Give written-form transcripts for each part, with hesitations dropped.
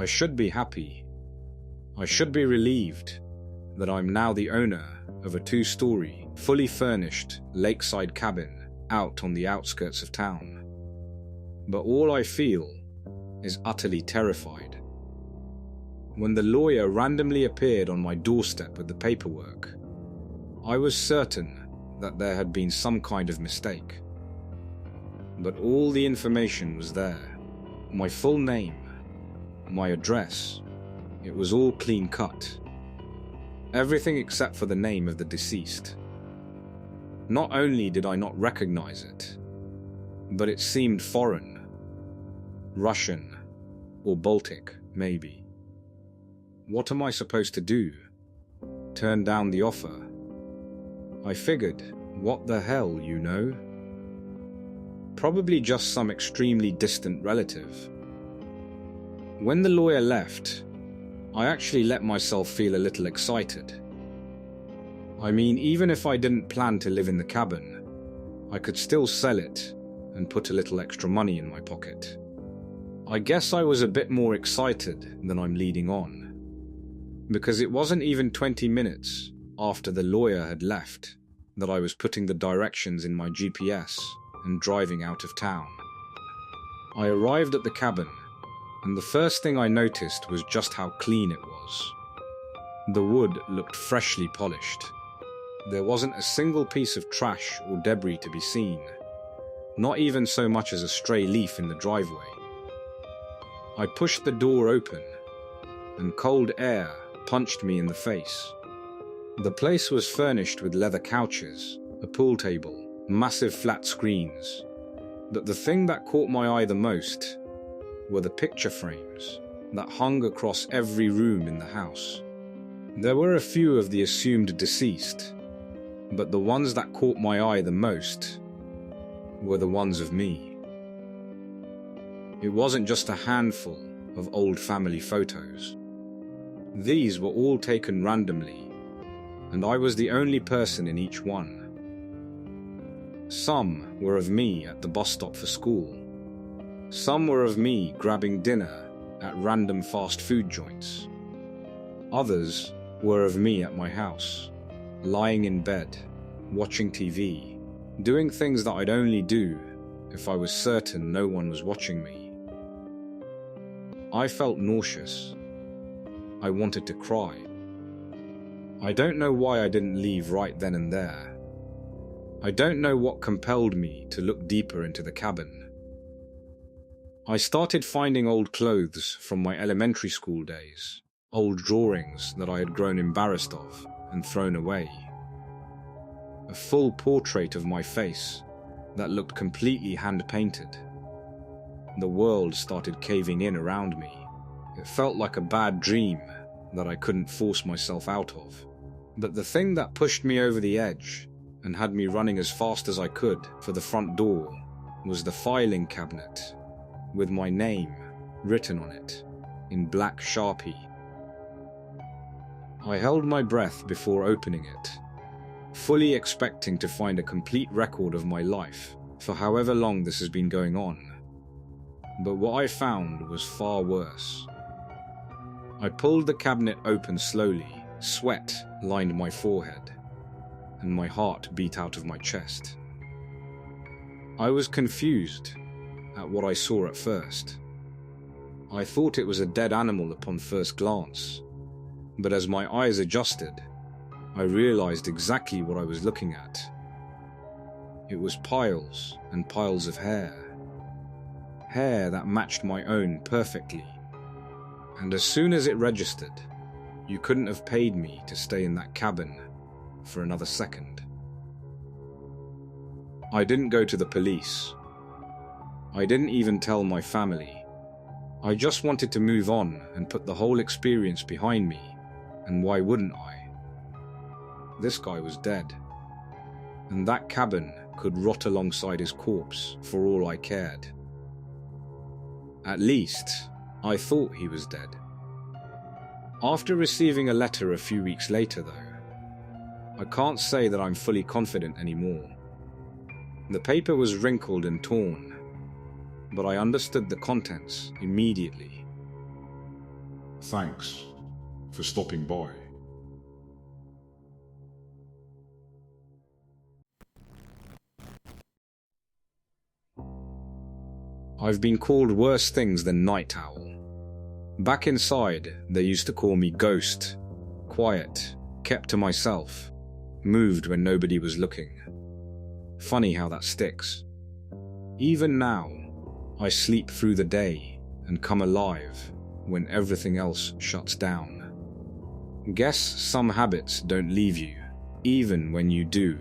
I should be happy. I should be relieved that I'm now the owner of a 2-story, fully furnished lakeside cabin out on the outskirts of town. But all I feel is utterly terrified. When the lawyer randomly appeared on my doorstep with the paperwork, I was certain that there had been some kind of mistake. But all the information was there. My full name, my address, it was all clean cut. Everything except for the name of the deceased. Not only did I not recognize it, but it seemed foreign. Russian or Baltic, maybe. What am I supposed to do? Turn down the offer? I figured, what the hell, you know? Probably just some extremely distant relative. When the lawyer left, I actually let myself feel a little excited. I mean, even if I didn't plan to live in the cabin, I could still sell it and put a little extra money in my pocket. I guess I was a bit more excited than I'm leading on, because it wasn't even 20 minutes after the lawyer had left that I was putting the directions in my GPS and driving out of town. I arrived at the cabin, and the first thing I noticed was just how clean it was. The wood looked freshly polished. There wasn't a single piece of trash or debris to be seen, not even so much as a stray leaf in the driveway. I pushed the door open, and cold air punched me in the face. The place was furnished with leather couches, a pool table, massive flat screens. But the thing that caught my eye the most were the picture frames that hung across every room in the house. There were a few of the assumed deceased, but the ones that caught my eye the most were the ones of me. It wasn't just a handful of old family photos. These were all taken randomly, and I was the only person in each one. Some were of me at the bus stop for school. Some were of me grabbing dinner at random fast food joints. Others were of me at my house, lying in bed, watching TV, doing things that I'd only do if I was certain no one was watching me. I felt nauseous. I wanted to cry. I don't know why I didn't leave right then and there. I don't know what compelled me to look deeper into the cabin. I started finding old clothes from my elementary school days, old drawings that I had grown embarrassed of and thrown away. A full portrait of my face that looked completely hand-painted. The world started caving in around me. It felt like a bad dream that I couldn't force myself out of. But the thing that pushed me over the edge and had me running as fast as I could for the front door was the filing cabinet with my name written on it in black Sharpie. I held my breath before opening it, fully expecting to find a complete record of my life for however long this has been going on. But what I found was far worse. I pulled the cabinet open slowly. Sweat lined my forehead, and my heart beat out of my chest. I was confused at what I saw at first. I thought it was a dead animal upon first glance, but as my eyes adjusted, I realized exactly what I was looking at. It was piles and piles of hair. Hair that matched my own perfectly. And as soon as it registered, you couldn't have paid me to stay in that cabin for another second. I didn't go to the police. I didn't even tell my family. I just wanted to move on and put the whole experience behind me, and why wouldn't I? This guy was dead, and that cabin could rot alongside his corpse for all I cared. At least, I thought he was dead. After receiving a letter a few weeks later, though, I can't say that I'm fully confident anymore. The paper was wrinkled and torn, but I understood the contents immediately. Thanks for stopping by. I've been called worse things than night owl. Back inside, they used to call me ghost, quiet, kept to myself, moved when nobody was looking. Funny how that sticks. Even now, I sleep through the day and come alive when everything else shuts down. Guess some habits don't leave you, even when you do.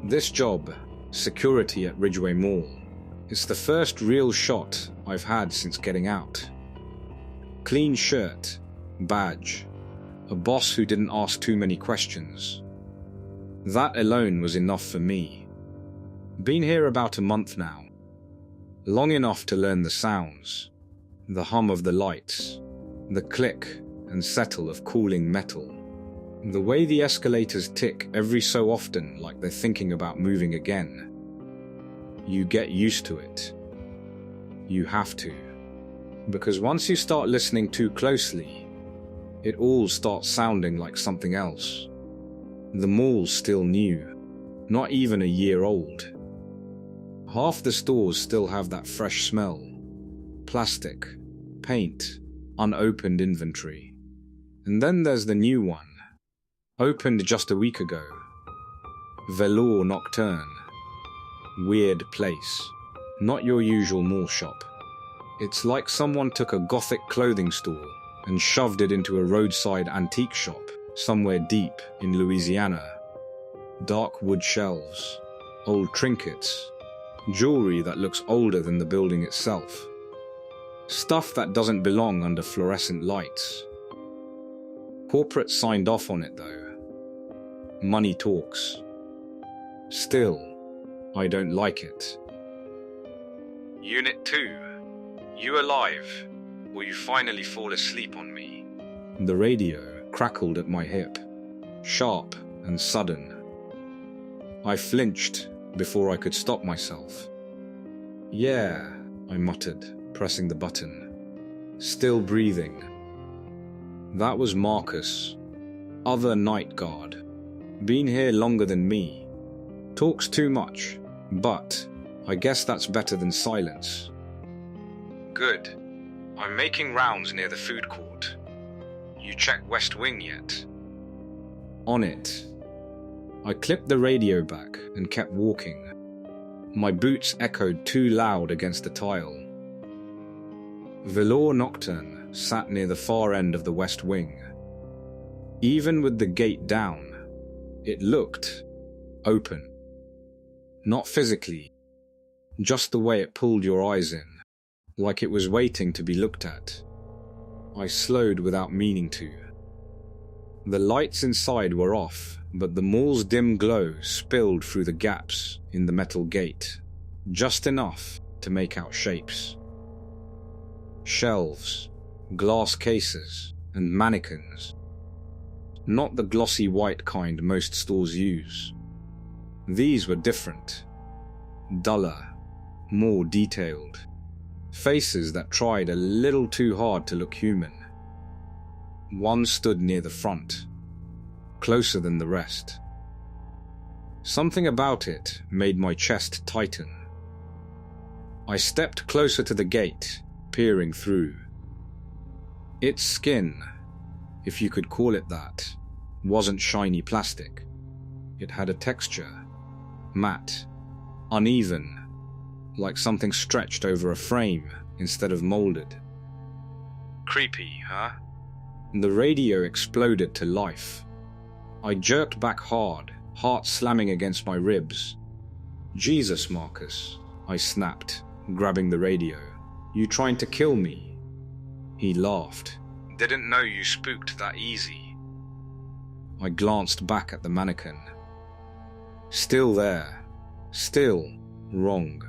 This job, security at Ridgeway Mall, is the first real shot I've had since getting out. Clean shirt, badge, a boss who didn't ask too many questions. That alone was enough for me. Been here about a month now. Long enough to learn the sounds, the hum of the lights, the click and settle of cooling metal, the way the escalators tick every so often like they're thinking about moving again. You get used to it. You have to. Because once you start listening too closely, it all starts sounding like something else. The mall's still new, not even a year old. Half the stores still have that fresh smell. Plastic, paint, unopened inventory. And then there's the new one, opened just a week ago. Velour Nocturne. Weird place. Not your usual mall shop. It's like someone took a gothic clothing store and shoved it into a roadside antique shop somewhere deep in Louisiana. Dark wood shelves, old trinkets, jewelry that looks older than the building itself. Stuff that doesn't belong under fluorescent lights. Corporate signed off on it though. Money talks. Still, I don't like it. Unit 2, you alive, or you finally fall asleep on me? The radio crackled at my hip, sharp and sudden. I flinched before I could stop myself. Yeah, I muttered, pressing the button. Still breathing. That was Marcus, other night guard. Been here longer than me. Talks too much, but I guess that's better than silence. Good. I'm making rounds near the food court. You checked West Wing yet? On it. I clipped the radio back and kept walking. My boots echoed too loud against the tile. Velour Nocturne sat near the far end of the West Wing. Even with the gate down, it looked open. Not physically, just the way it pulled your eyes in, like it was waiting to be looked at. I slowed without meaning to. The lights inside were off, but the mall's dim glow spilled through the gaps in the metal gate, just enough to make out shapes. Shelves, glass cases, and mannequins. Not the glossy white kind most stores use. These were different. Duller, more detailed. Faces that tried a little too hard to look human. One stood near the front, closer than the rest. Something about it made my chest tighten. I stepped closer to the gate, peering through. Its skin, if you could call it that, wasn't shiny plastic. It had a texture, matte, uneven, like something stretched over a frame instead of molded. Creepy, huh? The radio exploded to life. I jerked back hard, heart slamming against my ribs. Jesus, Marcus, I snapped, grabbing the radio. You trying to kill me? He laughed. Didn't know you spooked that easy. I glanced back at the mannequin. Still there. Still wrong.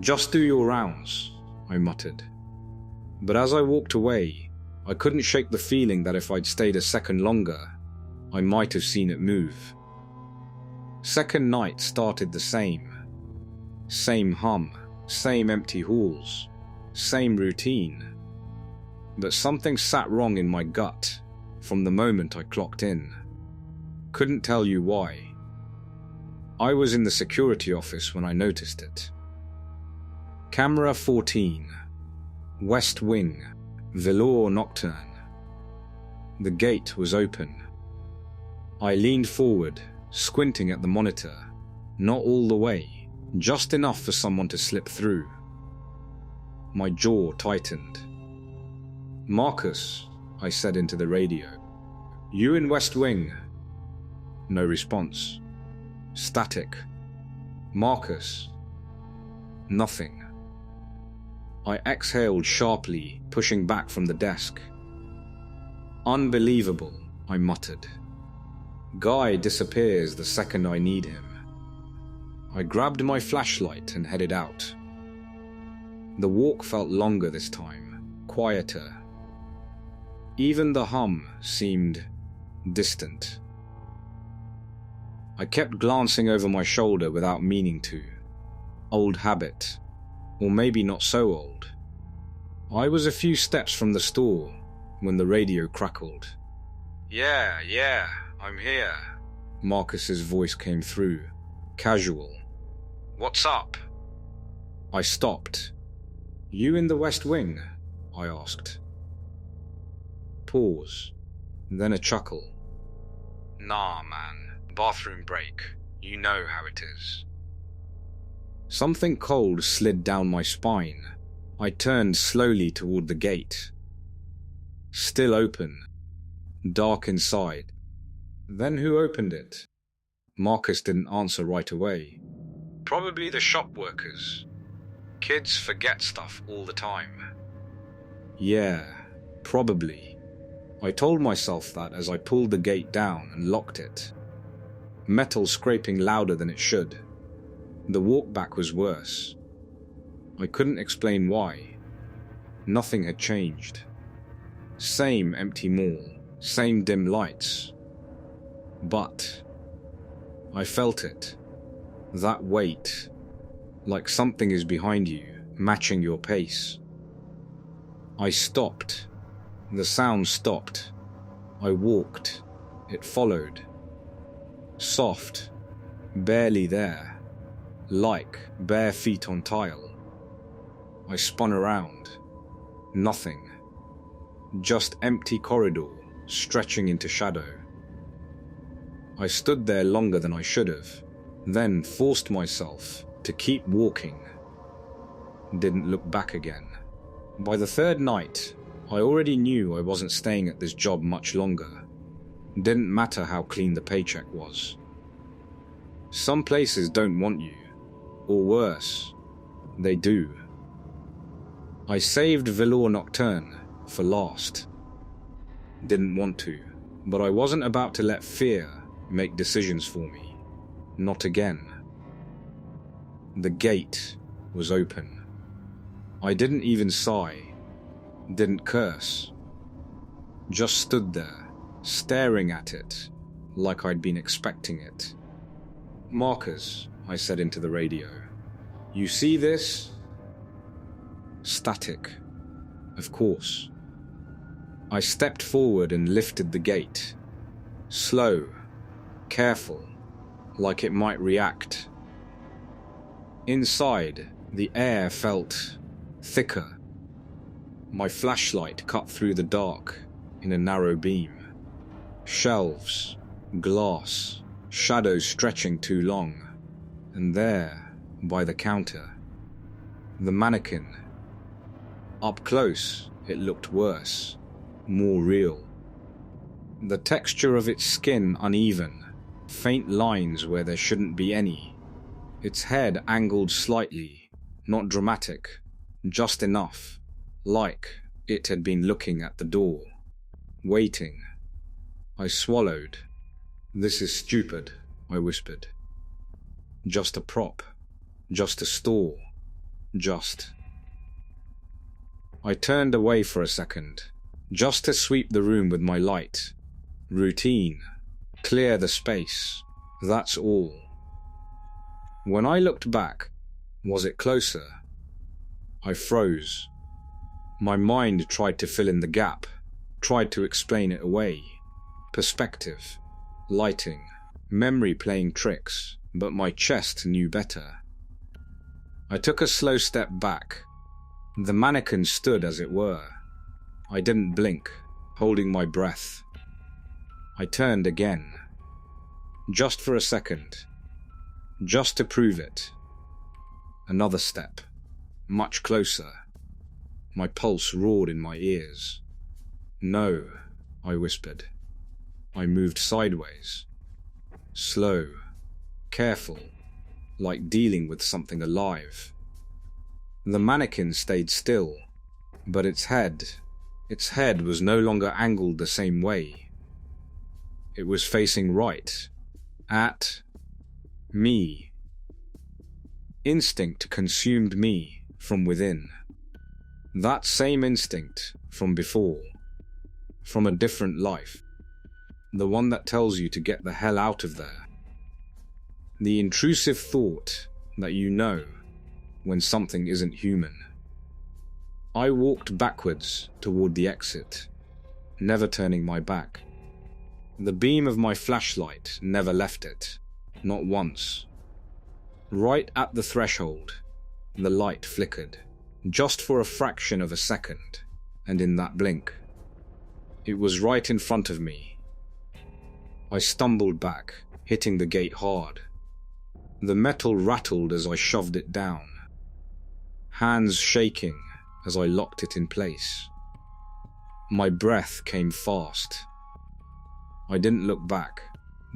Just do your rounds, I muttered. But as I walked away, I couldn't shake the feeling that if I'd stayed a second longer, I might have seen it move. Second night started the same. Same hum, same empty halls, same routine. but something sat wrong in my gut from the moment I clocked in. Couldn't tell you why. I was in the security office when I noticed it. Camera 14, West Wing, Velour Nocturne. The gate was open. I leaned forward, squinting at the monitor, not all the way, just enough for someone to slip through. My jaw tightened. "Marcus," I said into the radio. "You in West Wing?" No response. Static. "Marcus." Nothing. I exhaled sharply, pushing back from the desk. "Unbelievable," I muttered. Guy disappears the second I need him. I grabbed my flashlight and headed out. The walk felt longer this time, quieter. Even the hum seemed distant. I kept glancing over my shoulder without meaning to. Old habit. Or maybe not so old. I was a few steps from the store when the radio crackled. Yeah, I'm here." Marcus's voice came through, casual. "What's up?" I stopped. "You in the West Wing?" I asked. Pause, then a chuckle. "Nah, man, bathroom break. You know how it is." Something cold slid down my spine. I turned slowly toward the gate. Still open. Dark inside. Then who opened it? Marcus didn't answer right away. "Probably the shop workers. Kids forget stuff all the time." Yeah, probably. I told myself that as I pulled the gate down and locked it. Metal scraping louder than it should. The walk back was worse. I couldn't explain why. Nothing had changed. Same empty mall, same dim lights. But I felt it. That weight. Like something is behind you, matching your pace. I stopped. The sound stopped. I walked. It followed. Soft. Barely there. Like bare feet on tile. I spun around. Nothing. Just empty corridor, stretching into shadow. I stood there longer than I should have, then forced myself to keep walking. Didn't look back again. By the third night, I already knew I wasn't staying at this job much longer. Didn't matter how clean the paycheck was. Some places don't want you. Or worse, they do. I saved Velour Nocturne for last. Didn't want to, but I wasn't about to let fear make decisions for me. Not again. The gate was open. I didn't even sigh, didn't curse. Just stood there, staring at it, like I'd been expecting it. "Marcus," I said into the radio. "You see this?" Static. Of course. I stepped forward and lifted the gate. Slow, careful, like it might react. Inside, the air felt thicker. My flashlight cut through the dark in a narrow beam. Shelves, glass, shadows stretching too long. And there, by the counter, the mannequin. Up close, it looked worse, more real. The texture of its skin uneven, faint lines where there shouldn't be any. Its head angled slightly, not dramatic, just enough, like it had been looking at the door, waiting. I swallowed. "This is stupid," I whispered. "Just a prop, just a store, just..." I turned away for a second, just to sweep the room with my light. Routine. Clear the space. That's all. When I looked back, was it closer? I froze. My mind tried to fill in the gap, tried to explain it away. Perspective, lighting, memory playing tricks, but my chest knew better. I took a slow step back. The mannequin stood as it were. I didn't blink, holding my breath. I turned again. Just for a second. Just to prove it. Another step. Much closer. My pulse roared in my ears. "No," I whispered. I moved sideways. Slow. Careful. Like dealing with something alive. The mannequin stayed still, but its head was no longer angled the same way. It was facing right, at me. Instinct consumed me from within. That same instinct from before, from a different life. The one that tells you to get the hell out of there. The intrusive thought that you know when something isn't human. I walked backwards toward the exit, never turning my back. The beam of my flashlight never left it, not once. Right at the threshold, the light flickered, just for a fraction of a second, and in that blink, it was right in front of me. I stumbled back, hitting the gate hard. The metal rattled as I shoved it down, hands shaking as I locked it in place. My breath came fast. I didn't look back,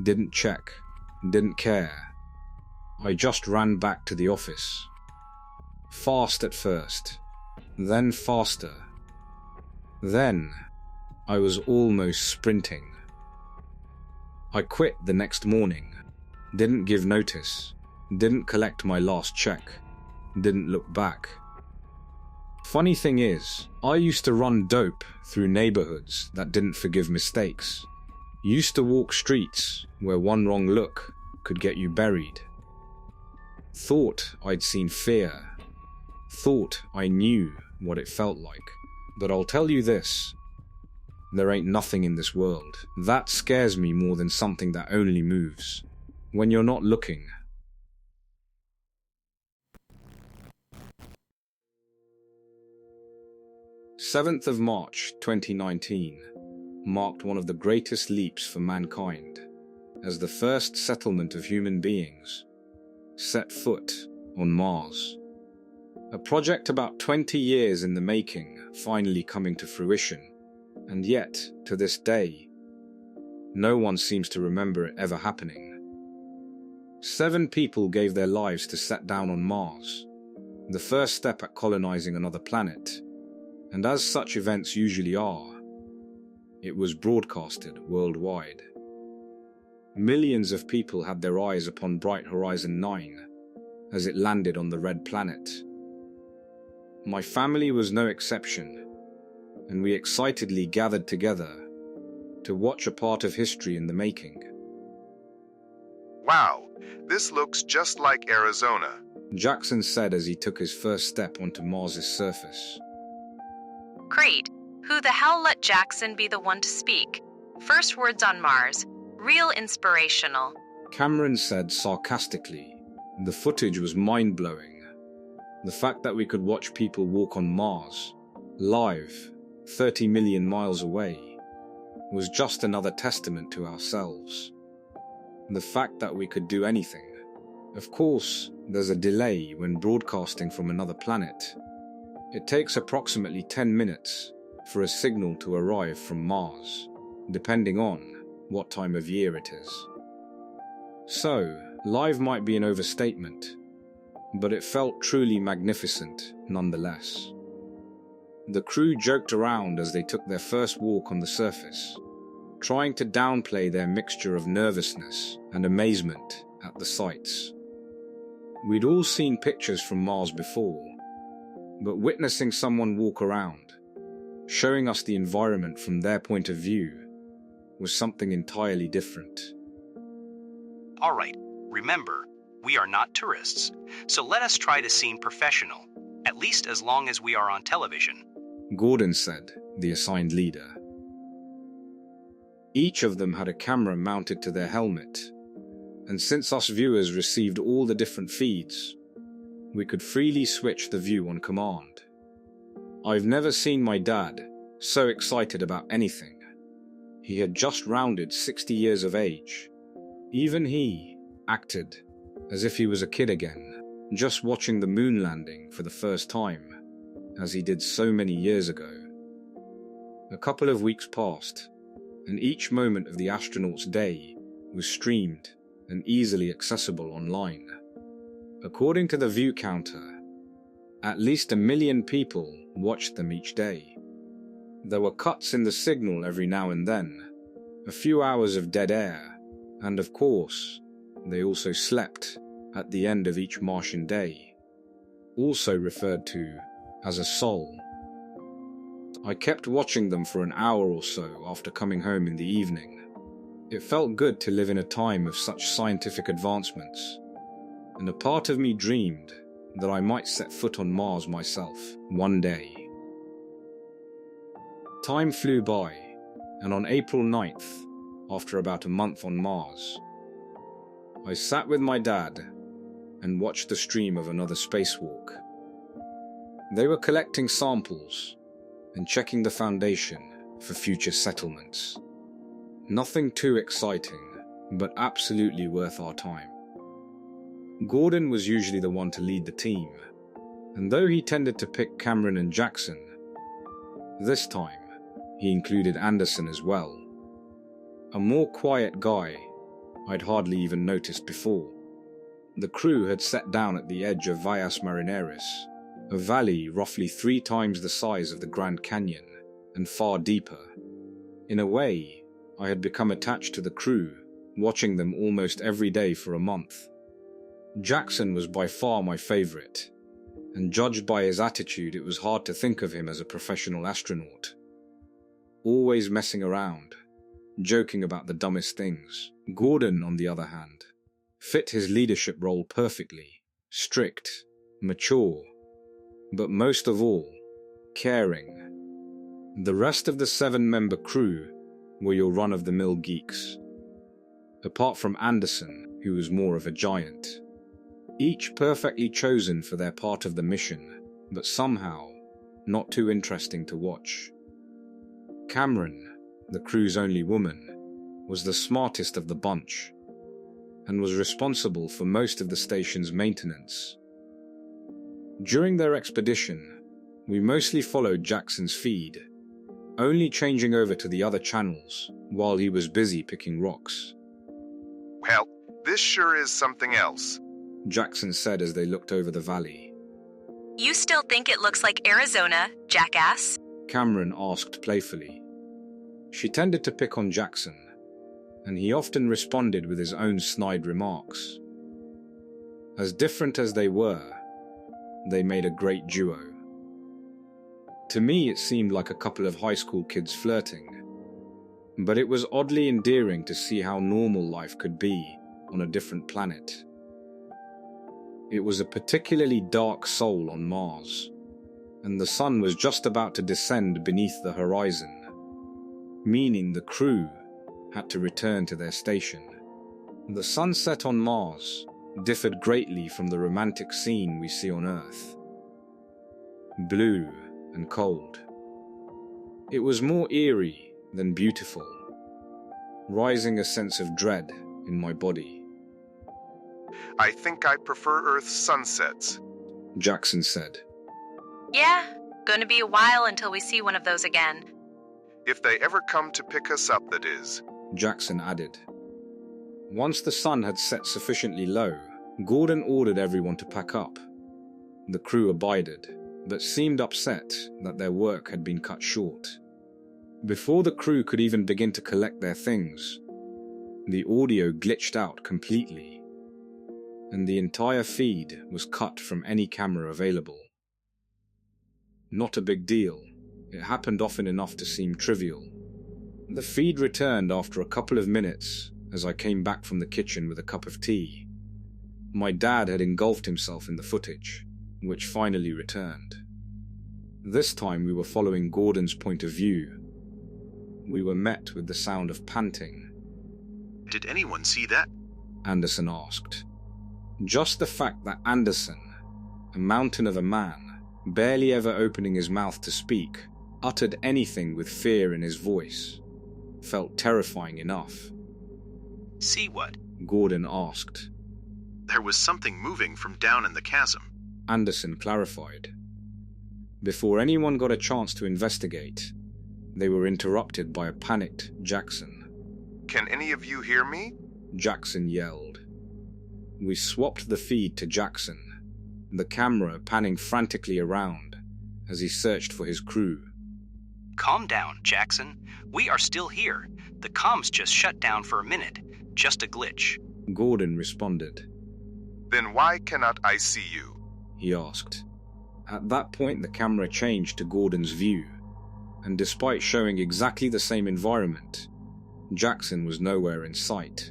didn't check, didn't care. I just ran back to the office. Fast at first, then faster. Then I was almost sprinting. I quit the next morning. Didn't give notice, didn't collect my last check, didn't look back. Funny thing is, I used to run dope through neighborhoods that didn't forgive mistakes. Used to walk streets where one wrong look could get you buried. Thought I'd seen fear. Thought I knew what it felt like. But I'll tell you this. There ain't nothing in this world that scares me more than something that only moves when you're not looking. Seventh of March 2019 marked one of the greatest leaps for mankind as the first settlement of human beings set foot on Mars. A project about 20 years in the making finally coming to fruition, and yet, to this day, no one seems to remember it ever happening. 7 people gave their lives to set down on Mars, the first step at colonizing another planet, and as such events usually are, it was broadcasted worldwide. Millions of people had their eyes upon Bright Horizon 9 as it landed on the red planet. My family was no exception, and we excitedly gathered together to watch a part of history in the making. Wow, this looks just like Arizona. Jackson said as he took his first step onto Mars's surface. Great. Who the hell let Jackson be the one to speak? First words on Mars. Real inspirational. Cameron said sarcastically. The footage was mind-blowing. The fact that we could watch people walk on Mars, live, 30 million miles away, was just another testament to ourselves. The fact that we could do anything. Of course, there's a delay when broadcasting from another planet. It takes approximately 10 minutes for a signal to arrive from Mars, depending on what time of year it is. So, live might be an overstatement, but it felt truly magnificent nonetheless. The crew joked around as they took their first walk on the surface, trying to downplay their mixture of nervousness and amazement at the sights. We'd all seen pictures from Mars before, but witnessing someone walk around, showing us the environment from their point of view, was something entirely different. All right, remember, we are not tourists, so let us try to seem professional, at least as long as we are on television. Gordon said, the assigned leader. Each of them had a camera mounted to their helmet, and since us viewers received all the different feeds, we could freely switch the view on command. I've never seen my dad so excited about anything. He had just rounded 60 years of age. Even he acted as if he was a kid again, just watching the moon landing for the first time, as he did so many years ago. A couple of weeks passed, and each moment of the astronaut's day was streamed and easily accessible online. According to the view counter, at least 1 million people watched them each day. There were cuts in the signal every now and then, a few hours of dead air, and of course, they also slept at the end of each Martian day, also referred to as a sol. I kept watching them for an hour or so after coming home in the evening. It felt good to live in a time of such scientific advancements, and a part of me dreamed that I might set foot on Mars myself one day. Time flew by, and on April 9th, after about a month on Mars, I sat with my dad and watched the stream of another spacewalk. They were collecting samples and checking the foundation for future settlements. Nothing too exciting, but absolutely worth our time. Gordon was usually the one to lead the team, and though he tended to pick Cameron and Jackson, this time he included Anderson as well. A more quiet guy I'd hardly even noticed before. The crew had sat down at the edge of Valles Marineris, a valley roughly 3 times the size of the Grand Canyon and far deeper. In a way, I had become attached to the crew, watching them almost every day for a month. Jackson was by far my favorite, and judged by his attitude, it was hard to think of him as a professional astronaut. Always messing around, joking about the dumbest things. Gordon, on the other hand, fit his leadership role perfectly. Strict, mature, but most of all, caring. The rest of the 7-member crew were your run-of-the-mill geeks, apart from Anderson, who was more of a giant. Each perfectly chosen for their part of the mission, but somehow not too interesting to watch. Cameron, the crew's only woman, was the smartest of the bunch, and was responsible for most of the station's maintenance. During their expedition, we mostly followed Jackson's feed, only changing over to the other channels while he was busy picking rocks. Well, this sure is something else, Jackson said as they looked over the valley. You still think it looks like Arizona, jackass? Cameron asked playfully. She tended to pick on Jackson, and he often responded with his own snide remarks. As different as they were, they made a great duo. To me, it seemed like a couple of high school kids flirting, but it was oddly endearing to see how normal life could be on a different planet. It was a particularly dark sol on Mars, and the sun was just about to descend beneath the horizon, meaning the crew had to return to their station. The sunset on Mars differed greatly from the romantic scene we see on Earth. Blue and cold. It was more eerie than beautiful, rising a sense of dread in my body. I think I prefer Earth's sunsets, Jackson said. Yeah, gonna be a while until we see one of those again. if they ever come to pick us up, that is. Jackson added. Once the sun had set sufficiently low, Gordon ordered everyone to pack up. The crew abided, but seemed upset that their work had been cut short. Before the crew could even begin to collect their things, the audio glitched out completely, and the entire feed was cut from any camera available. Not a big deal. It happened often enough to seem trivial. The feed returned after a couple of minutes as I came back from the kitchen with a cup of tea. My dad had engulfed himself in the footage, which finally returned. This time we were following Gordon's point of view. We were met with the sound of panting. Did anyone see that? Anderson asked. Just the fact that Anderson, a mountain of a man, barely ever opening his mouth to speak, uttered anything with fear in his voice, felt terrifying enough. See what? Gordon asked. There was something moving from down in the chasm. Anderson clarified. Before anyone got a chance to investigate, they were interrupted by a panicked Jackson. Can any of you hear me? Jackson yelled. We swapped the feed to Jackson, the camera panning frantically around as he searched for his crew. Calm down, Jackson. We are still here. The comms just shut down for a minute. Just a glitch. Gordon responded. Then why cannot I see you? He asked. At that point, the camera changed to Gordon's view, and despite showing exactly the same environment, Jackson was nowhere in sight.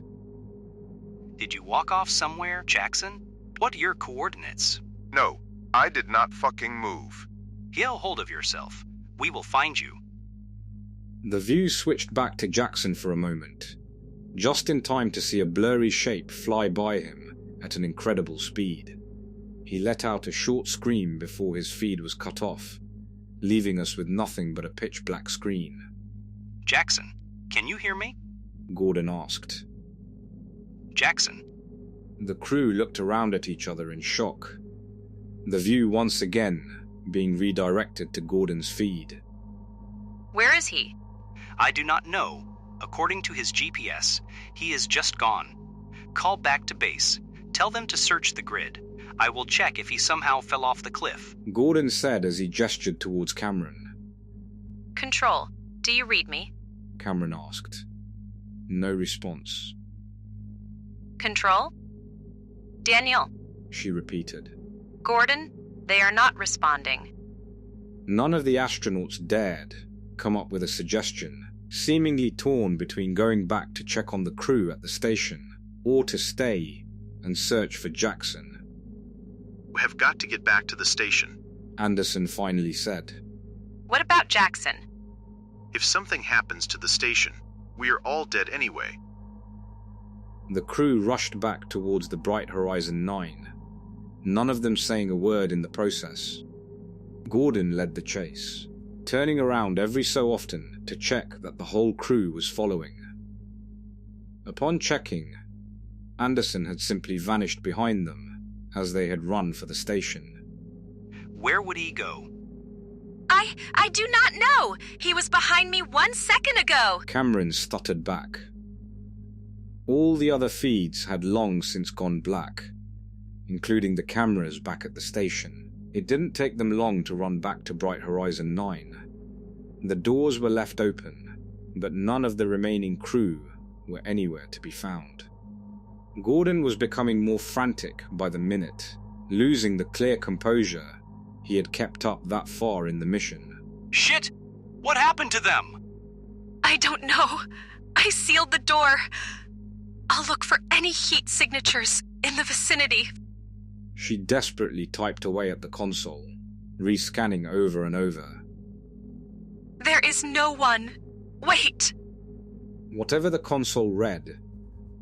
Did you walk off somewhere, Jackson? What are your coordinates? No, I did not fucking move. Get a hold of yourself. We will find you. The view switched back to Jackson for a moment, just in time to see a blurry shape fly by him at an incredible speed. He let out a short scream before his feed was cut off, leaving us with nothing but a pitch-black screen. Jackson, can you hear me? Gordon asked. Jackson. The crew looked around at each other in shock, the view once again being redirected to Gordon's feed. Where is he? I do not know. According to his GPS, he is just gone. Call back to base. Tell them to search the grid. I will check if he somehow fell off the cliff. Gordon said as he gestured towards Cameron. Control, do you read me? Cameron asked. No response. Control? Daniel? She repeated. Gordon? They are not responding. None of the astronauts dared come up with a suggestion, seemingly torn between going back to check on the crew at the station or to stay and search for Jackson. We have got to get back to the station, Anderson finally said. What about Jackson? If something happens to the station, we are all dead anyway. The crew rushed back towards the Bright Horizon 9, none of them saying a word in the process. Gordon led the chase, turning around every so often to check that the whole crew was following. Upon checking, Anderson had simply vanished behind them as they had run for the station. Where would he go? I do not know. He was behind me 1 second ago. Cameron stuttered back. All the other feeds had long since gone black, including the cameras back at the station. It didn't take them long to run back to Bright Horizon 9. The doors were left open, but none of the remaining crew were anywhere to be found. Gordon was becoming more frantic by the minute, losing the clear composure he had kept up that far in the mission. Shit! What happened to them? I don't know. I sealed the door. I'll look for any heat signatures in the vicinity. She desperately typed away at the console, rescanning over and over. There is no one. Wait. Whatever the console read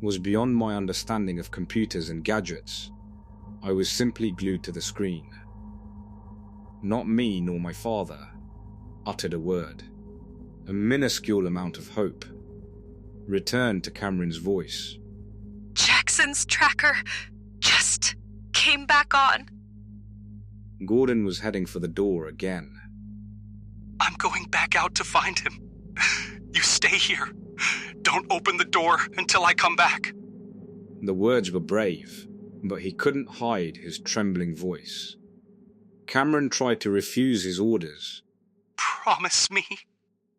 was beyond my understanding of computers and gadgets. I was simply glued to the screen. Not me nor my father uttered a word. A minuscule amount of hope returned to Cameron's voice. Jackson's tracker just came back on. Gordon was heading for the door again. I'm going back out to find him. You stay here. Don't open the door until I come back. The words were brave, but he couldn't hide his trembling voice. Cameron tried to refuse his orders. Promise me,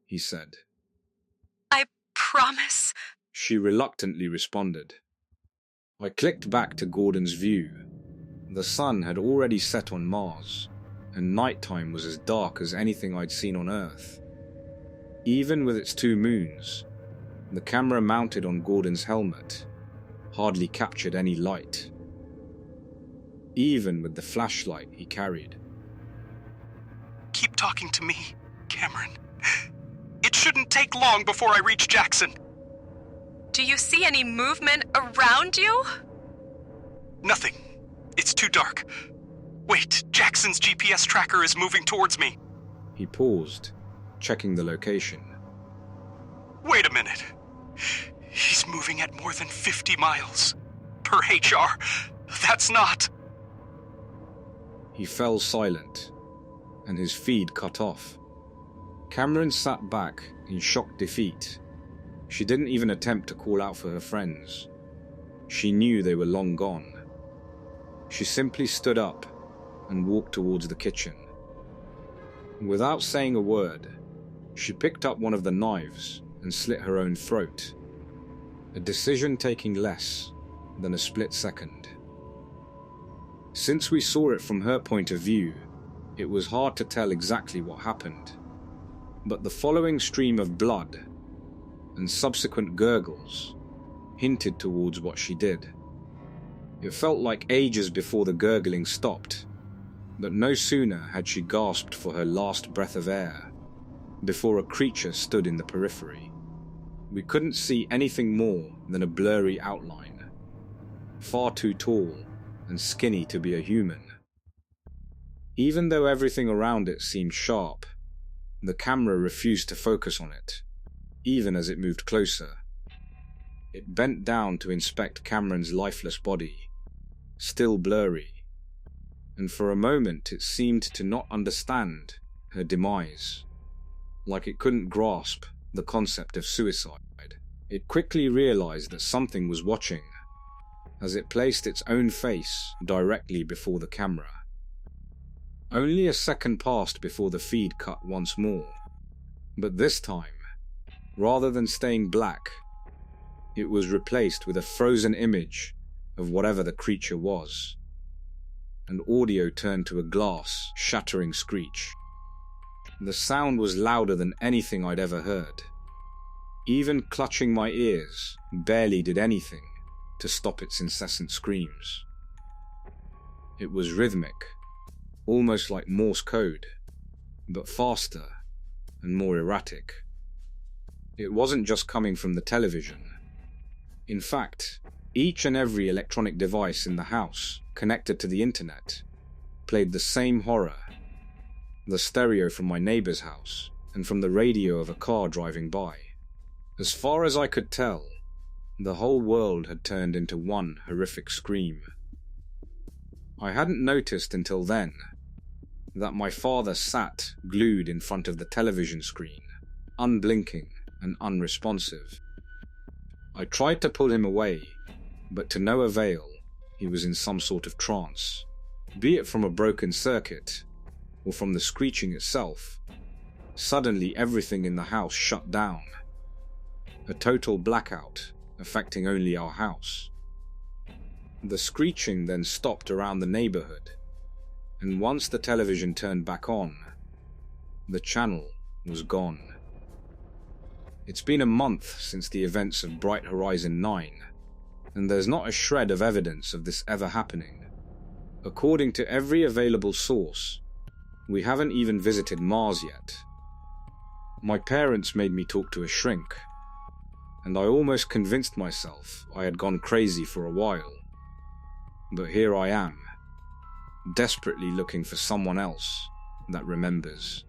he said. I promise. She reluctantly responded. I clicked back to Gordon's view. The sun had already set on Mars, and nighttime was as dark as anything I'd seen on Earth. Even with its 2 moons, the camera mounted on Gordon's helmet hardly captured any light, even with the flashlight he carried. keep talking to me, Cameron. It shouldn't take long before I reach Jackson. Do you see any movement around you? Nothing. It's too dark. Wait, Jackson's GPS tracker is moving towards me. He paused, checking the location. Wait a minute. He's moving at more than 50 miles per HR. That's not... He fell silent, and his feed cut off. Cameron sat back in shocked defeat. She didn't even attempt to call out for her friends. She knew they were long gone. She simply stood up and walked towards the kitchen. Without saying a word, she picked up one of the knives and slit her own throat, a decision taking less than a split second. Since we saw it from her point of view, it was hard to tell exactly what happened, but the following stream of blood and subsequent gurgles hinted towards what she did. It felt like ages before the gurgling stopped, but no sooner had she gasped for her last breath of air before a creature stood in the periphery. We couldn't see anything more than a blurry outline, far too tall and skinny to be a human. Even though everything around it seemed sharp, the camera refused to focus on it, even as it moved closer. It bent down to inspect Cameron's lifeless body, still blurry, and for a moment it seemed to not understand her demise, like it couldn't grasp the concept of suicide. It quickly realized that something was watching, as it placed its own face directly before the camera. Only a second passed before the feed cut once more, but this time, rather than staying black, it was replaced with a frozen image of whatever the creature was, and audio turned to a glass, shattering screech. The sound was louder than anything I'd ever heard. Even clutching my ears barely did anything to stop its incessant screams. It was rhythmic, almost like Morse code, but faster and more erratic. It wasn't just coming from the television. In fact, each and every electronic device in the house connected to the internet played the same horror. The stereo from my neighbor's house and from the radio of a car driving by. As far as I could tell, the whole world had turned into one horrific scream. I hadn't noticed until then that my father sat glued in front of the television screen, unblinking and unresponsive. I tried to pull him away, but to no avail. He was in some sort of trance, be it from a broken circuit or from the screeching itself. Suddenly everything in the house shut down. A total blackout, affecting only our house. The screeching then stopped around the neighborhood, and once the television turned back on, the channel was gone. It's been a month since the events of Bright Horizon 9, and there's not a shred of evidence of this ever happening. According to every available source, we haven't even visited Mars yet. My parents made me talk to a shrink, and I almost convinced myself I had gone crazy for a while. But here I am, desperately looking for someone else that remembers.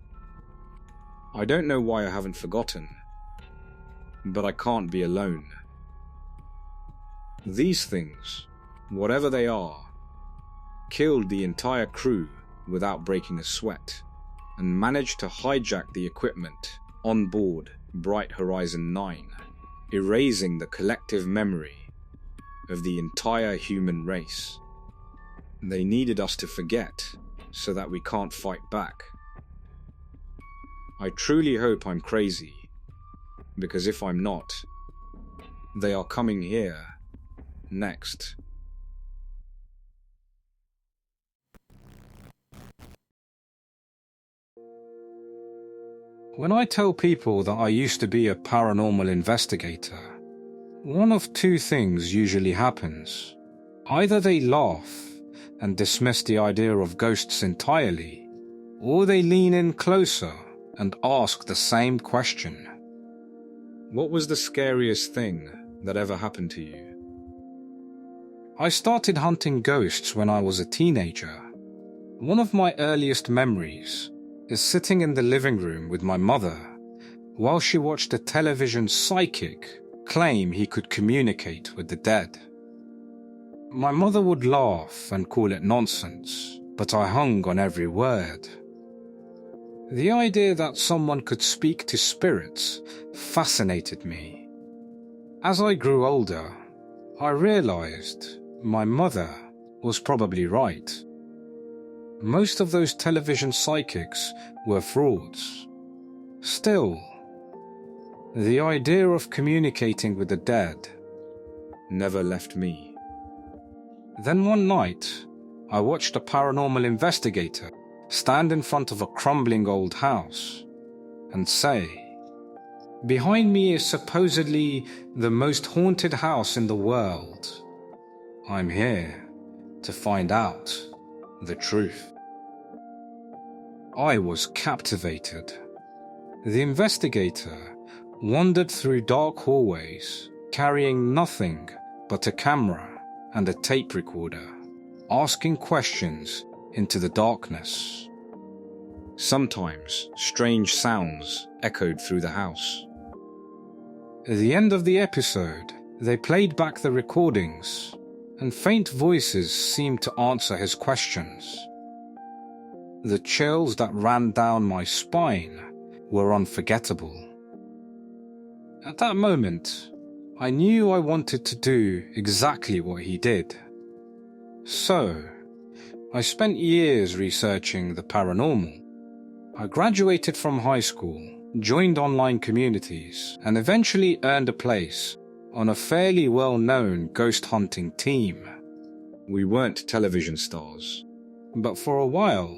I don't know why I haven't forgotten, but I can't be alone. These things, whatever they are, killed the entire crew without breaking a sweat, and managed to hijack the equipment on board Bright Horizon 9, erasing the collective memory of the entire human race. They needed us to forget so that we can't fight back. I truly hope I'm crazy, because if I'm not, they are coming here next. When I tell people that I used to be a paranormal investigator, one of two things usually happens. Either they laugh and dismiss the idea of ghosts entirely, or they lean in closer and ask the same question. What was the scariest thing that ever happened to you? I started hunting ghosts when I was a teenager. One of my earliest memories is sitting in the living room with my mother while she watched a television psychic claim he could communicate with the dead. My mother would laugh and call it nonsense, but I hung on every word. The idea that someone could speak to spirits fascinated me. As I grew older, I realized my mother was probably right. Most of those television psychics were frauds. Still, the idea of communicating with the dead never left me. Then one night, I watched a paranormal investigator stand in front of a crumbling old house and say, "Behind me is supposedly the most haunted house in the world. I'm here to find out the truth." I was captivated. The investigator wandered through dark hallways, carrying nothing but a camera and a tape recorder, asking questions into the darkness. Sometimes strange sounds echoed through the house. At the end of the episode, they played back the recordings, and faint voices seemed to answer his questions. The chills that ran down my spine were unforgettable. At that moment, I knew I wanted to do exactly what he did. So, I spent years researching the paranormal. I graduated from high school, joined online communities, and eventually earned a place on a fairly well-known ghost hunting team. We weren't television stars, but for a while,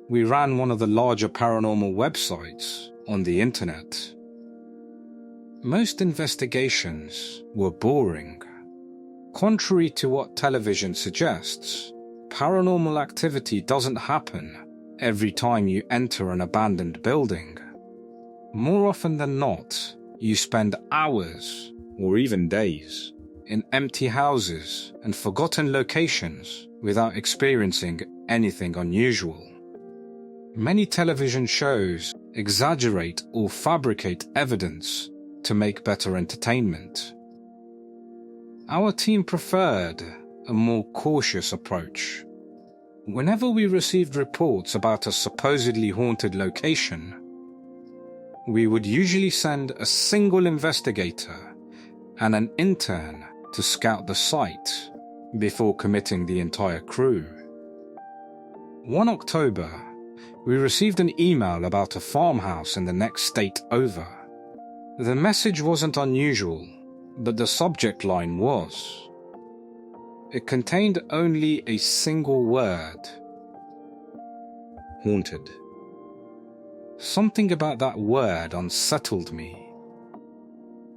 we ran one of the larger paranormal websites on the internet. Most investigations were boring. Contrary to what television suggests, paranormal activity doesn't happen every time you enter an abandoned building. More often than not, you spend hours, or even days, in empty houses and forgotten locations without experiencing anything unusual. Many television shows exaggerate or fabricate evidence to make better entertainment. Our team preferred a more cautious approach. Whenever we received reports about a supposedly haunted location, we would usually send a single investigator and an intern to scout the site before committing the entire crew. One October, we received an email about a farmhouse in the next state over. The message wasn't unusual, but the subject line was. It contained only a single word: haunted. Something about that word unsettled me.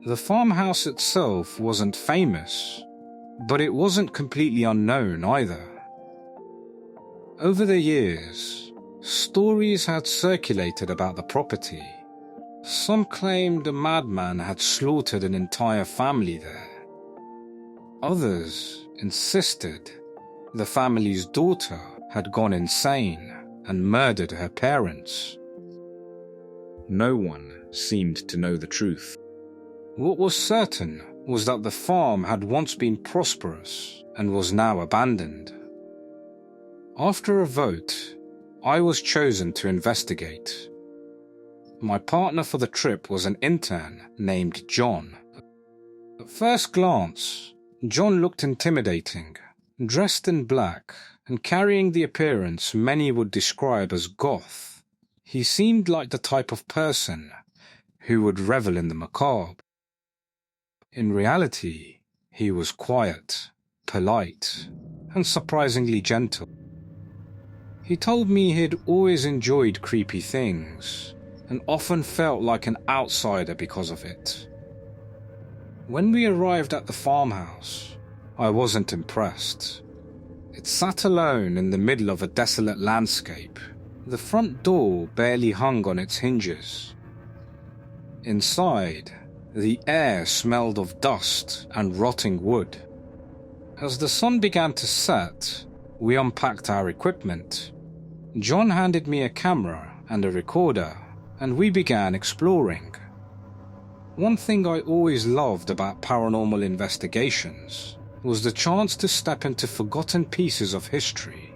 The farmhouse itself wasn't famous, but it wasn't completely unknown either. Over the years, stories had circulated about the property. Some claimed a madman had slaughtered an entire family there. Others insisted the family's daughter had gone insane and murdered her parents. No one seemed to know the truth. What was certain was that the farm had once been prosperous and was now abandoned. After a vote, I was chosen to investigate. My partner for the trip was an intern named John. At first glance, John looked intimidating, dressed in black and carrying the appearance many would describe as goth. He seemed like the type of person who would revel in the macabre. In reality, he was quiet, polite, and surprisingly gentle. He told me he'd always enjoyed creepy things, and often felt like an outsider because of it. When we arrived at the farmhouse, I wasn't impressed. It sat alone in the middle of a desolate landscape, The front door barely hung on its hinges. Inside, the air smelled of dust and rotting wood. As the sun began to set, we unpacked our equipment. John handed me a camera and a recorder, and we began exploring. One thing I always loved about paranormal investigations was the chance to step into forgotten pieces of history.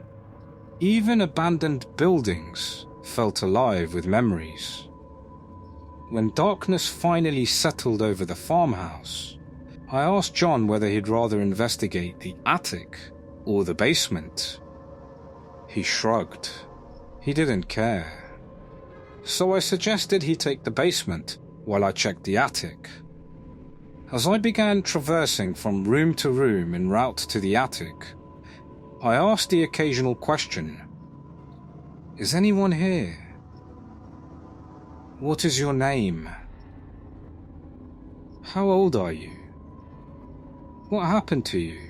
Even abandoned buildings felt alive with memories. When darkness finally settled over the farmhouse, I asked John whether he'd rather investigate the attic or the basement. He shrugged. He didn't care. So I suggested he take the basement while I checked the attic. As I began traversing from room to room en route to the attic, I asked the occasional question, "Is anyone here? What is your name? How old are you? What happened to you?"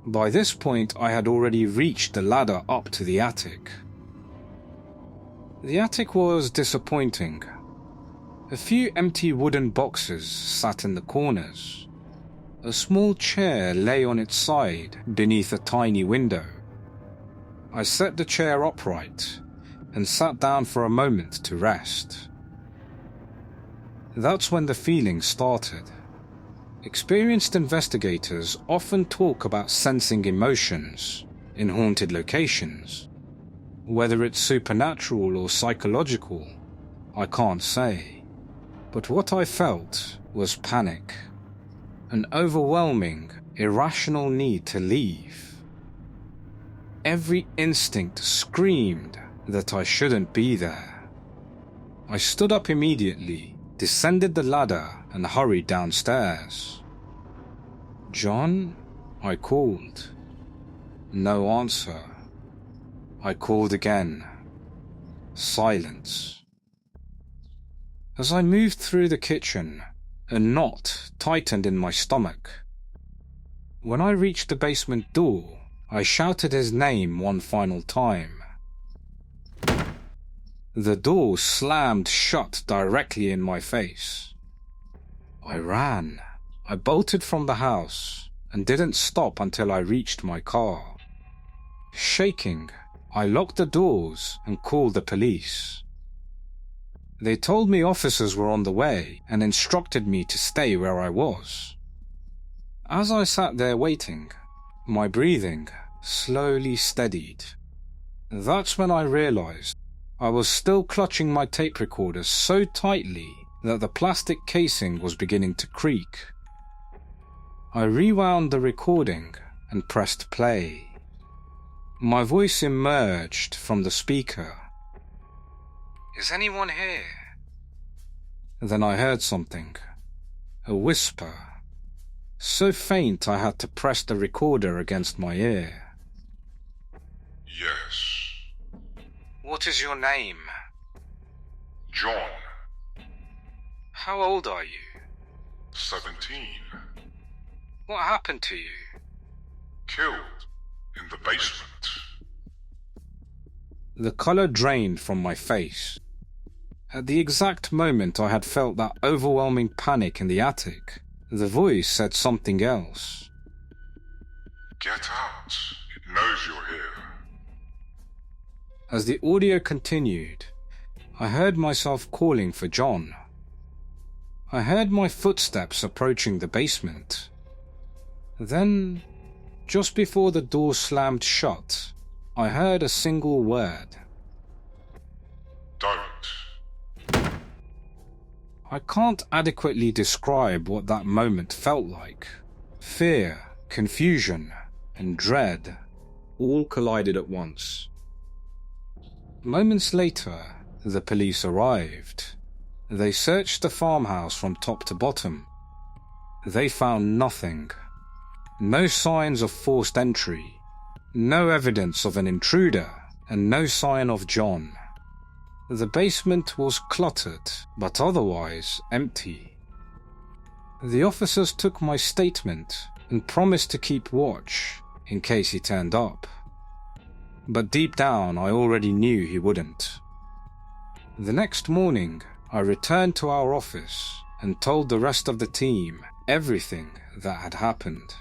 By this point, I had already reached the ladder up to the attic. The attic was disappointing. A few empty wooden boxes sat in the corners. A small chair lay on its side beneath a tiny window. I set the chair upright and sat down for a moment to rest. That's when the feeling started. Experienced investigators often talk about sensing emotions in haunted locations. Whether it's supernatural or psychological, I can't say. But what I felt was panic. An overwhelming, irrational need to leave. Every instinct screamed that I shouldn't be there. I stood up immediately, descended the ladder, and hurried downstairs. "John?" I called. No answer. I called again. Silence. As I moved through the kitchen, a knot tightened in my stomach. When I reached the basement door, I shouted his name one final time. The door slammed shut directly in my face. I ran. I bolted from the house and didn't stop until I reached my car. Shaking, I locked the doors and called the police. They told me officers were on the way and instructed me to stay where I was. As I sat there waiting, my breathing slowly steadied. That's when I realized I was still clutching my tape recorder so tightly that the plastic casing was beginning to creak. I rewound the recording and pressed play. My voice emerged from the speaker. "Is anyone here?" Then I heard something. A whisper. So faint I had to press the recorder against my ear. Yes. "What is your name?" John, "How old are you?" 17. "What happened to you?" Killed in the basement. The color drained from my face. At the exact moment I had felt that overwhelming panic in the attic, the voice said something else. Get out. It knows you're here. As the audio continued, I heard myself calling for John. I heard my footsteps approaching the basement. Then, just before the door slammed shut, I heard a single word. Don't. I can't adequately describe what that moment felt like. Fear, confusion, and dread all collided at once. Moments later, the police arrived. They searched the farmhouse from top to bottom. They found nothing. No signs of forced entry, no evidence of an intruder, and no sign of John. The basement was cluttered, but otherwise empty. The officers took my statement and promised to keep watch in case he turned up. but deep down I already knew he wouldn't. The next morning, I returned to our office and told the rest of the team everything that had happened.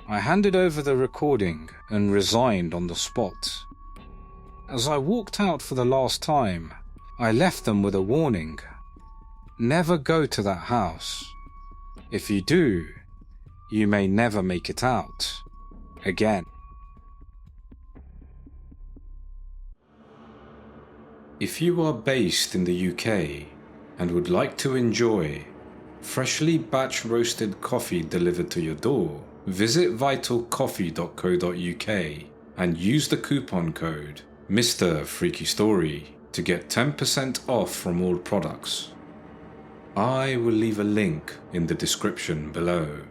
I handed over the recording and resigned on the spot. As I walked out for the last time, I left them with a warning. Never go to that house. If you do, you may never make it out again. If you are based in the UK and would like to enjoy freshly batch roasted coffee delivered to your door, visit vitalcoffee.co.uk and use the coupon code mrfreakystory to get 10% off from all products. I will leave a link in the description below.